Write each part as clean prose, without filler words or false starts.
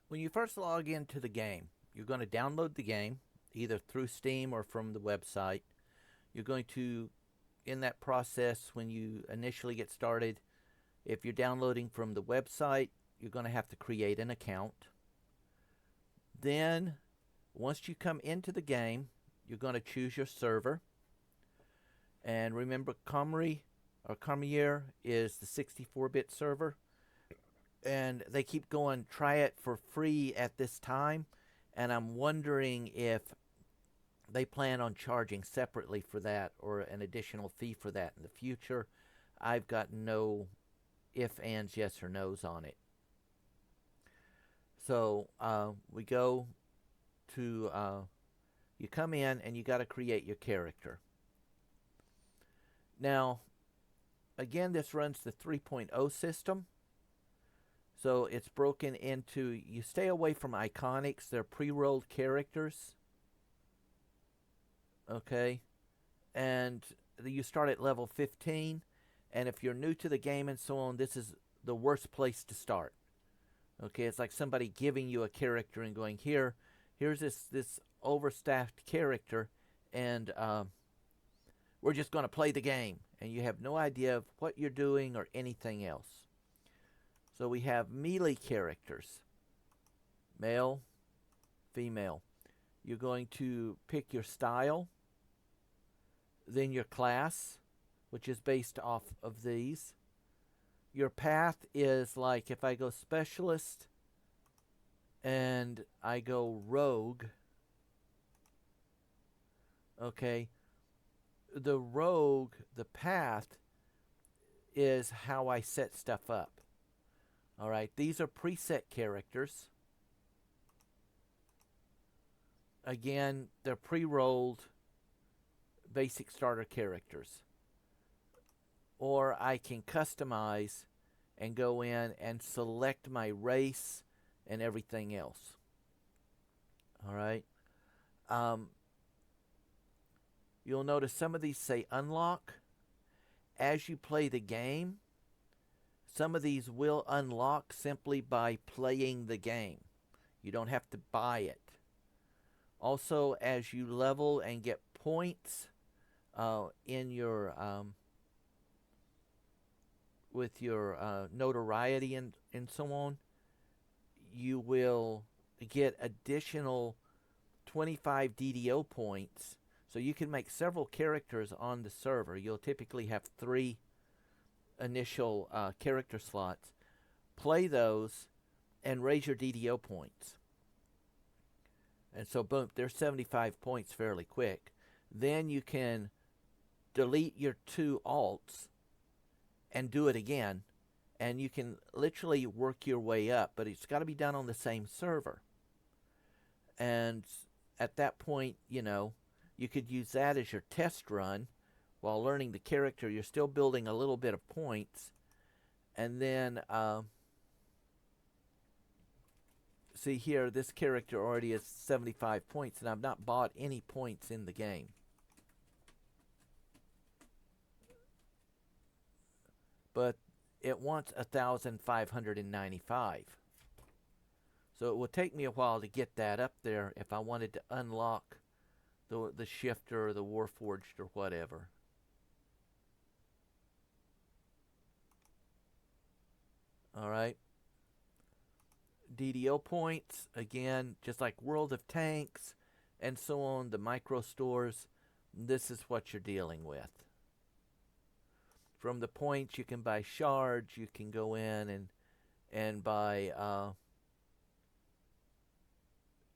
When you first log into the game, you're going to download the game either through Steam or from the website. You're going to, in that process, when you initially get started, if you're downloading from the website, you're going to have to create an account. Then, once you come into the game, you're going to choose your server. And remember, Comrie or Comier is the 64-bit server. And they keep going, try it for free at this time. And I'm wondering if they plan on charging separately for that or an additional fee for that in the future. I've got no if, ands, yes, or no's on it. So we go to, you come in and you got to create your character. Now, again, this runs the 3.0 system. So it's broken into, you stay away from iconics. They're pre-rolled characters. Okay. And you start at level 15. And if you're new to the game and so on, this is the worst place to start. Okay, it's like somebody giving you a character and going, here's this overstaffed character, and we're just going to play the game. And you have no idea of what you're doing or anything else. So we have melee characters. Male, female. You're going to pick your style. Then your class, which is based off of these. Your path is like if I go specialist and I go rogue. Okay. The rogue, the path is how I set stuff up. All right, these are preset characters. Again, they're pre-rolled basic starter characters. Or I can customize and go in and select my race and everything else. All right. You'll notice some of these say unlock. As you play the game, some of these will unlock simply by playing the game. You don't have to buy it. Also, as you level and get points in your with your notoriety and so on, you will get additional 25 DDO points. So you can make several characters on the server. You'll typically have 3 initial character slots. Play those and raise your DDO points. And so boom, there's 75 points fairly quick. Then you can delete your 2 alts and do it again. And you can literally work your way up, but it's got to be done on the same server. And at that point, you could use that as your test run while learning the character. You're still building a little bit of points. And then, see here, this character already has 75 points, and I've not bought any points in the game. But it wants 1,595. So it will take me a while to get that up there if I wanted to unlock the shifter or the warforged or whatever. All right. DDO points, again, just like World of Tanks and so on, the micro stores, this is what you're dealing with. From the points, you can buy shards, you can go in and buy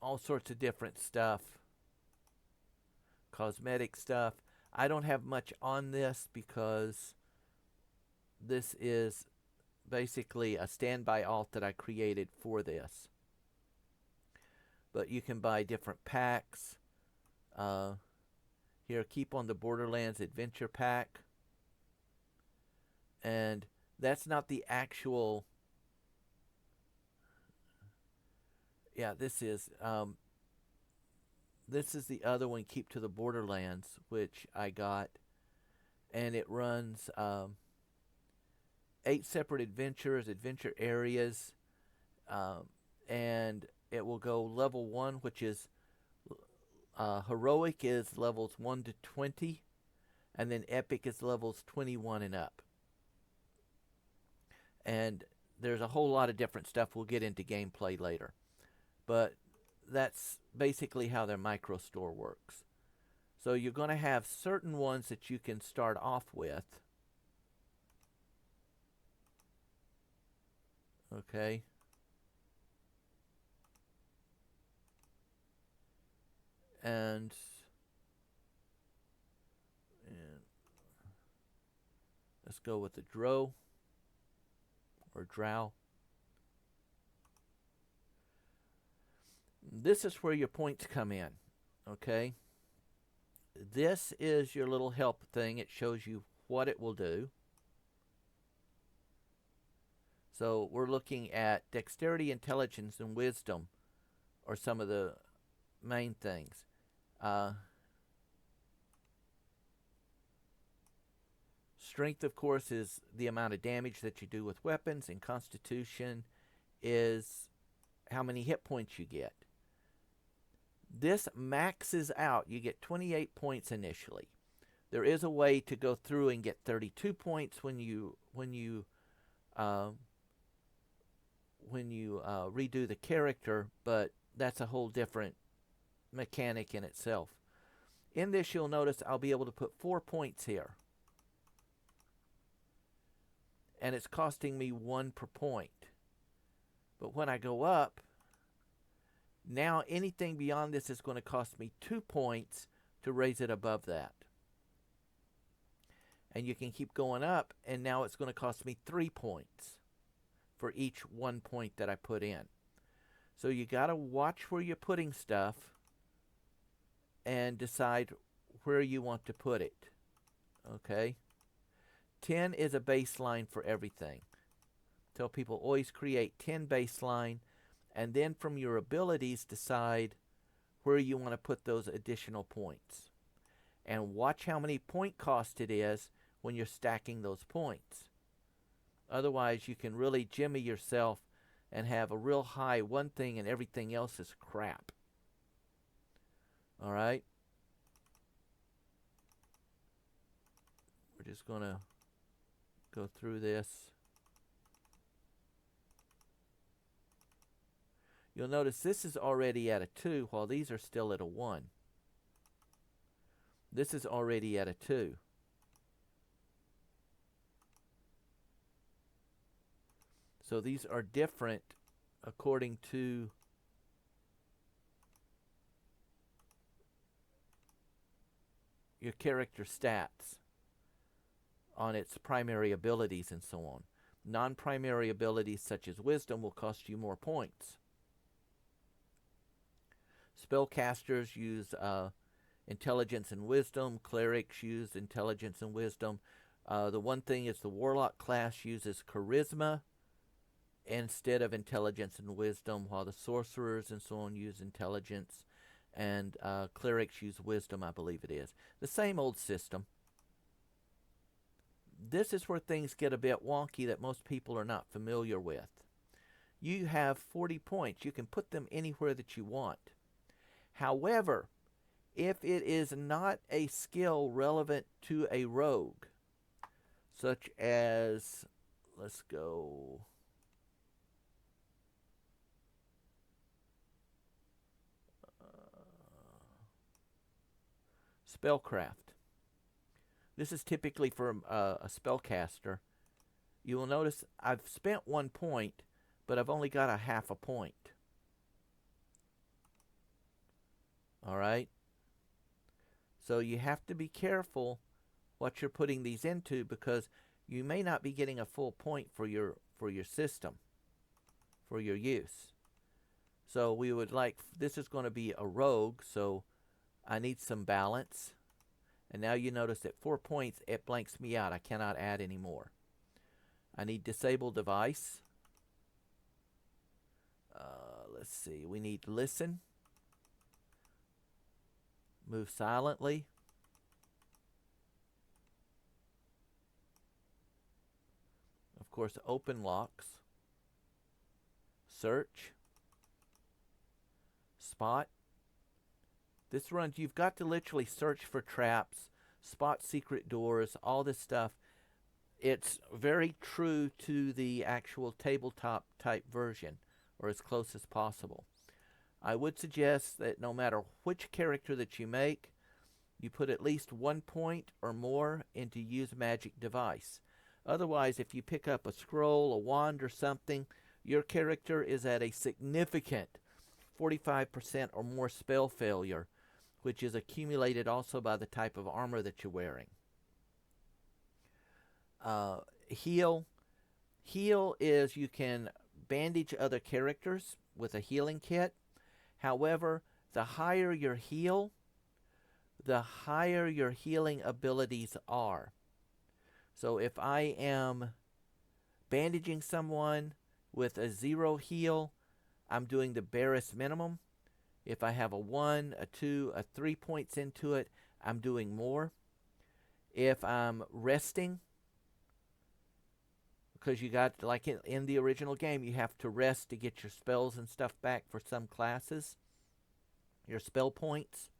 all sorts of different stuff, cosmetic stuff. I don't have much on this because this is basically a standby alt that I created for this. But you can buy different packs. Here, keep on the Borderlands Adventure Pack. And that's not the actual... Yeah, this is the other one, Keep to the Borderlands, which I got. And it runs 8 separate adventures, adventure areas, and it will go level 1, which is heroic is levels 1 to 20, and then epic is levels 21 and up. And there's a whole lot of different stuff. We'll get into gameplay later, but that's basically how their micro store works. So you're going to have certain ones that you can start off with. Okay. And let's go with the drow or drow. This is where your points come in. Okay. This is your little help thing. It shows you what it will do. So we're looking at dexterity, intelligence, and wisdom are some of the main things. Strength, of course, is the amount of damage that you do with weapons, and constitution is how many hit points you get. This maxes out. You get 28 points initially. There is a way to go through and get 32 points when you redo the character, but that's a whole different mechanic in itself. In this, you'll notice I'll be able to put 4 points here, and it's costing me 1 per point. But when I go up, now anything beyond this is going to cost me 2 points to raise it above that. And you can keep going up, and now it's going to cost me 3 points for each 1 point that I put in. So you got to watch where you're putting stuff and decide where you want to put it. Okay? 10 is a baseline for everything. Tell people always create 10 baseline, and then from your abilities decide where you want to put those additional points. And watch how many point cost it is when you're stacking those points. Otherwise, you can really jimmy yourself and have a real high one thing and everything else is crap. All right? We're just going to go through this. You'll notice this is already at a 2 while these are still at a 1. This is already at a 2. So these are different according to your character stats on its primary abilities and so on. Non-primary abilities such as wisdom will cost you more points. Spellcasters use intelligence and wisdom. Clerics use intelligence and wisdom. The one thing is the warlock class uses charisma instead of intelligence and wisdom, while the sorcerers and so on use intelligence, and clerics use wisdom, I believe it is. The same old system. This is where things get a bit wonky that most people are not familiar with. You have 40 points. You can put them anywhere that you want. However, if it is not a skill relevant to a rogue, such as, let's go, spellcraft. This is typically for a spellcaster. You will notice I've spent 1 point, but I've only got a half a point. All right? So you have to be careful what you're putting these into, because you may not be getting a full point for your system, for your use. So we would like, this is going to be a rogue, so I need some balance. And now you notice at 4 points, it blanks me out. I cannot add any more. I need disable device. Let's see. We need listen. Move silently. Of course, open locks. Search. spot. This runs, you've got to literally search for traps, spot secret doors, all this stuff. It's very true to the actual tabletop type version, or as close as possible. I would suggest that no matter which character that you make, you put at least 1 point or more into use magic device. Otherwise, if you pick up a scroll, a wand, or something, your character is at a significant 45% or more spell failure, which is accumulated also by the type of armor that you're wearing. Heal. Heal is you can bandage other characters with a healing kit. However, the higher your heal, the higher your healing abilities are. So if I am bandaging someone with a 0 heal, I'm doing the barest minimum. If I have a 1, a 2, a 3 points into it, I'm doing more. If I'm resting, because you got, like in the original game, you have to rest to get your spells and stuff back for some classes. Your spell points,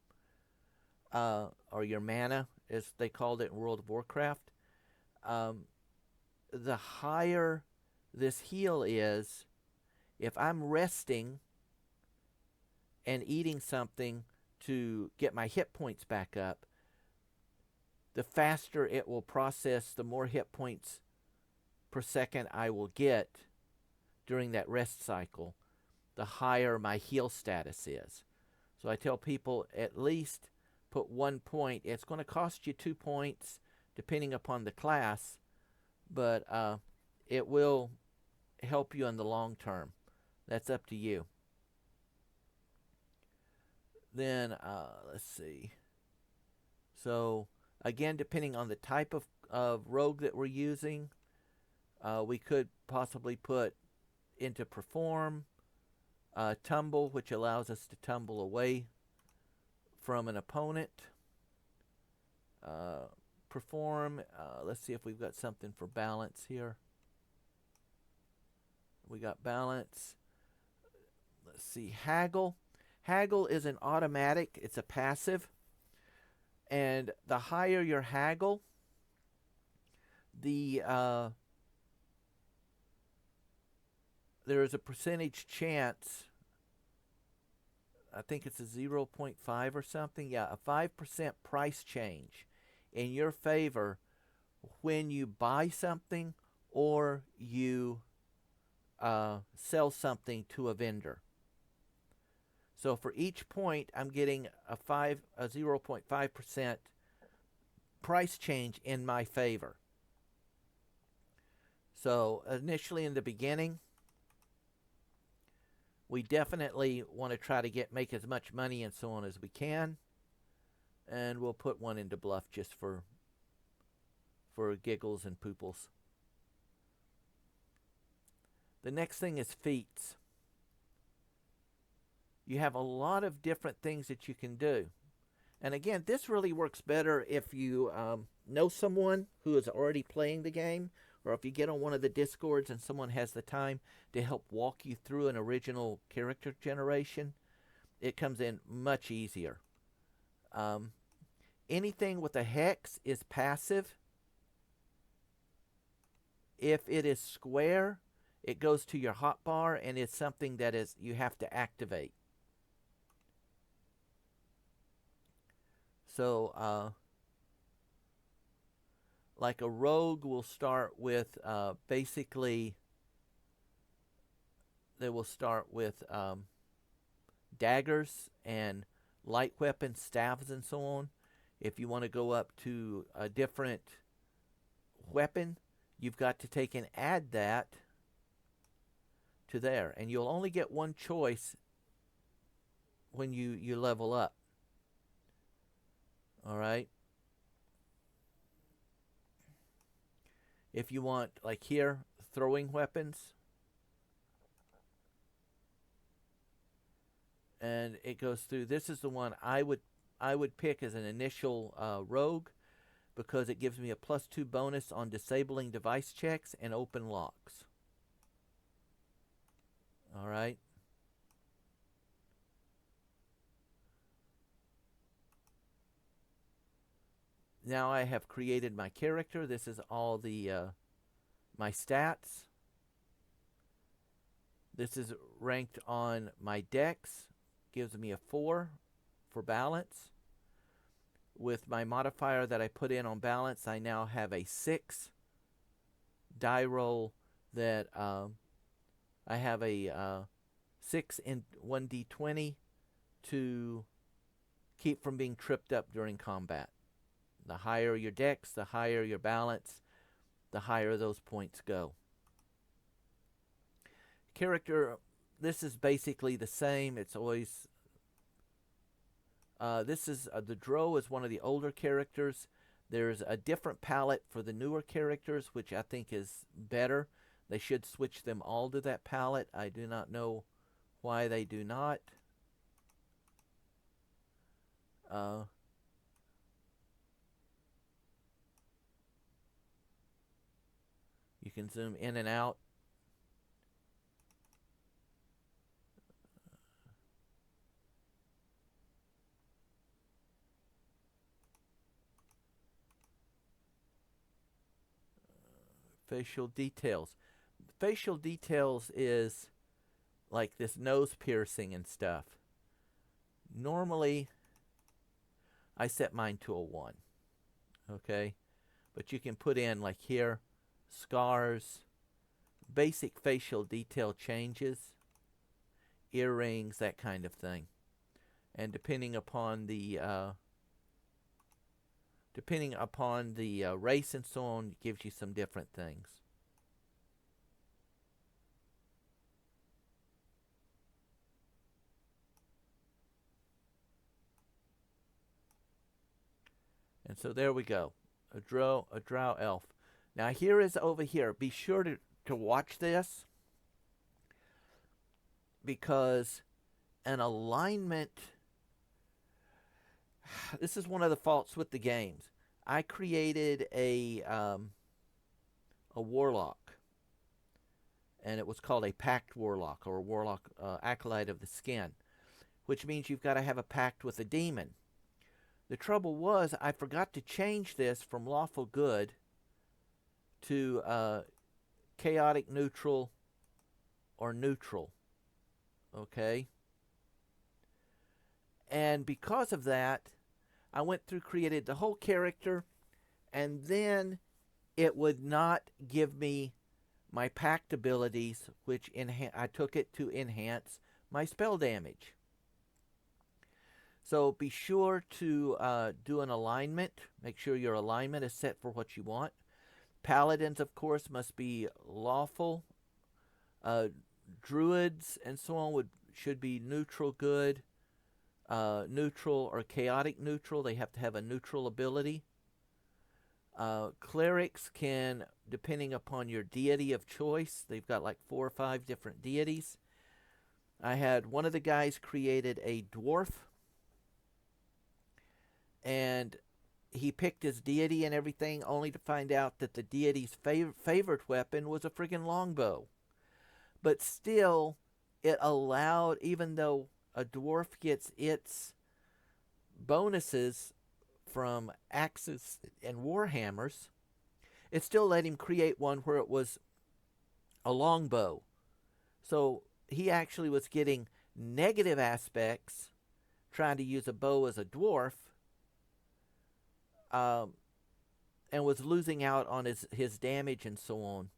or your mana, as they called it in World of Warcraft. The higher this heal is, if I'm resting and eating something to get my hit points back up, the faster it will process, the more hit points per second I will get during that rest cycle, the higher my heal status is. So I tell people at least put 1 point. It's going to cost you 2 points depending upon the class, but it will help you in the long term. That's up to you. Then, let's see. So, again, depending on the type of rogue that we're using, we could possibly put into perform, tumble, which allows us to tumble away from an opponent. Perform, let's see if we've got something for balance here. We got balance. Let's see, haggle. Haggle is an automatic, it's a passive. And the higher your haggle, there is a percentage chance, I think it's a 0.5 or something, yeah, a 5% price change in your favor when you buy something or you sell something to a vendor. So for each point, I'm getting a 0.5% price change in my favor. So initially in the beginning, we definitely want to try to make as much money and so on as we can. And we'll put one into bluff just for giggles and pooples. The next thing is feats. You have a lot of different things that you can do. And again, this really works better if you know someone who is already playing the game, or if you get on one of the Discords and someone has the time to help walk you through an original character generation. It comes in much easier. Anything with a hex is passive. If it is square, it goes to your hotbar and it's something that is you have to activate. So, like a rogue will start with basically, they will start with daggers and light weapons, staves, and so on. If you want to go up to a different weapon, you've got to take and add that to there. And you'll only get one choice when you level up. All right. If you want, like here, throwing weapons, and it goes through. This is the one I would pick as an initial rogue, because it gives me a +2 bonus on disabling device checks and open locks. All right. now I have created my character. This is all the my stats. This is ranked on my dex. Gives me a 4 for balance. With my modifier that I put in on balance, I now have a 6 die roll that I have a 6 in 1d20 to keep from being tripped up during combat. The higher your dex, the higher your balance, the higher those points go. Character, this is basically the same. It's always this is the Drow is one of the older characters. There's a different palette for the newer characters, which I think is better. They should switch them all to that palette. I do not know why they do not. You can zoom in and out. Facial details. Facial details is like this nose piercing and stuff. Normally, I set mine to a 1. Okay? But you can put in, like here, scars, basic facial detail changes, earrings, that kind of thing. And depending upon the race and so on, it gives you some different things. And so there we go, a drow elf. Now here is over here. Be sure to watch this, because an alignment, this is one of the faults with the games. I created a warlock, and it was called a pact warlock, or a warlock acolyte of the skin, which means you've got to have a pact with a demon. The trouble was, I forgot to change this from lawful good to chaotic neutral or neutral. Okay? And because of that, I went through, created the whole character, and then it would not give me my pact abilities, which I took it to enhance my spell damage. So be sure to do an alignment. Make sure your alignment is set for what you want. Paladins, of course, must be lawful. Druids and so on should be neutral good, neutral or chaotic neutral. They have to have a neutral ability. Clerics can, depending upon your deity of choice, they've got like 4 or 5 different deities. I had one of the guys created a dwarf, and he picked his deity and everything, only to find out that the deity's favorite weapon was a friggin' longbow. But still, it allowed, even though a dwarf gets its bonuses from axes and warhammers, it still let him create one where it was a longbow. So he actually was getting negative aspects trying to use a bow as a dwarf, and was losing out on his damage and so on.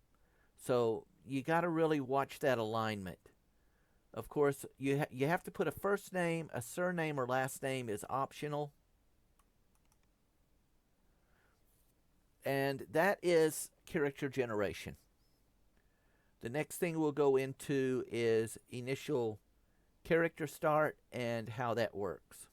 So you got to really watch that alignment. Of course, you have to put a first name, a surname or last name is optional. And that is character generation. The next thing we'll go into is initial character start and how that works.